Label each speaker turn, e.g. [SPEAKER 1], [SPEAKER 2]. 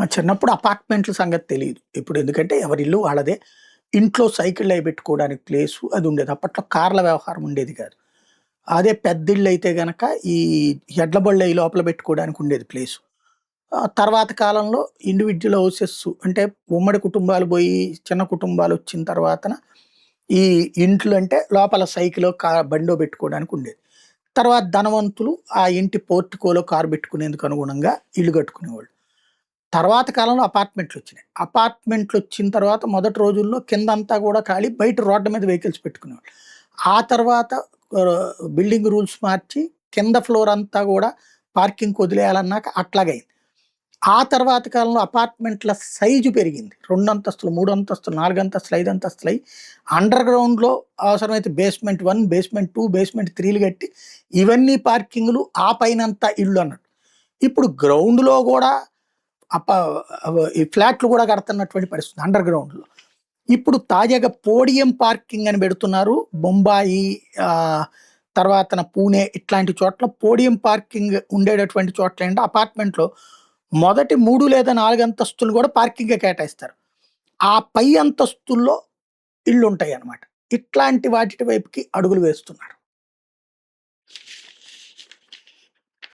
[SPEAKER 1] మా చిన్నప్పుడు అపార్ట్మెంట్ల సంగతి తెలీదు. ఇప్పుడు ఎందుకంటే ఎవరిల్లు వాళ్ళదే. ఇంట్లో సైకిళ్ళయి పెట్టుకోవడానికి ప్లేసు అది ఉండేది. అప్పట్లో కార్ల వ్యవహారం ఉండేది కాదు. అదే పెద్దిళ్ళైతే గనక ఈ ఎడ్ల బళ్ళయి లోపల పెట్టుకోవడానికి ఉండేది ప్లేసు. తర్వాత కాలంలో ఇండివిడ్యువల్ హౌసెస్ అంటే ఉమ్మడి కుటుంబాలు పోయి చిన్న కుటుంబాలొచ్చిన తర్వాతన ఈ ఇంట్లు అంటే లోపల సైకిలో, బండో పెట్టుకోవడానికి ఉండేది. తర్వాత ధనవంతులు ఆ ఇంటి పోర్టికోలో కారు పెట్టుకునేందుకు అనుగుణంగా ఇల్లు కట్టుకునేవాళ్ళు. తర్వాత కాలంలో అపార్ట్మెంట్‌లొచ్చినాయి. అపార్ట్మెంట్‌లొచ్చిన తర్వాత మొదటి రోజుల్లో కిందంతా గూడా ఖాళీ. బయట రోడ్ల మీద వెహికల్స్ పెట్టుకునేవాళ్ళు. ఆ తర్వాత బిల్డింగ్ రూల్స్ మార్చి కింద ఫ్లోర్ అంతా గూడా పార్కింగ్‌కి వదిలేయాలన్నాక అట్లాగయింది. ఆ తర్వాత కాలంలో అపార్ట్మెంట్‌ల సైజు పెరిగింది. 2 అంతస్తులు, 3 అంతస్తులు, 4 అంతస్తులు, 5 అంతస్తులయి అండర్ గ్రౌండ్‌లో అవసరమైతే బేస్‌మెంట్ 1, బేస్‌మెంట్ 2, బేస్‌మెంట్ 3లు కట్టి ఇవన్నీ పార్కింగ్‌లు ఆ పైనంతా ఇళ్ళు అన్నట్టు. ఇప్పుడు గ్రౌండ్‌లో గూడా అప ఈ ఫ్లాట్లు గూడా కడుతున్నటువంటి పరిస్థితి అండర్ గ్రౌండ్‌లో. ఇప్పుడు తాజాగా పోడియం పార్కింగ్ అని పెడుతున్నారు. బొంబాయి తర్వాతన పూణే ఇట్లాంటి చోట్ల పోడియం పార్కింగ్ ఉండేటటువంటి చోట్లేంటి అపార్ట్మెంట్‌లో మొదటి 3 లేదా 4 అంతస్తులు గూడా పార్కింగ్‌కే కేటాయిస్తారు. ఆ పై అంతస్తుల్లో ఇళ్ళుంటాయన్నమాట. ఇట్లాంటి వాటిటి వైపుకి అడుగులు వేస్తున్నారు.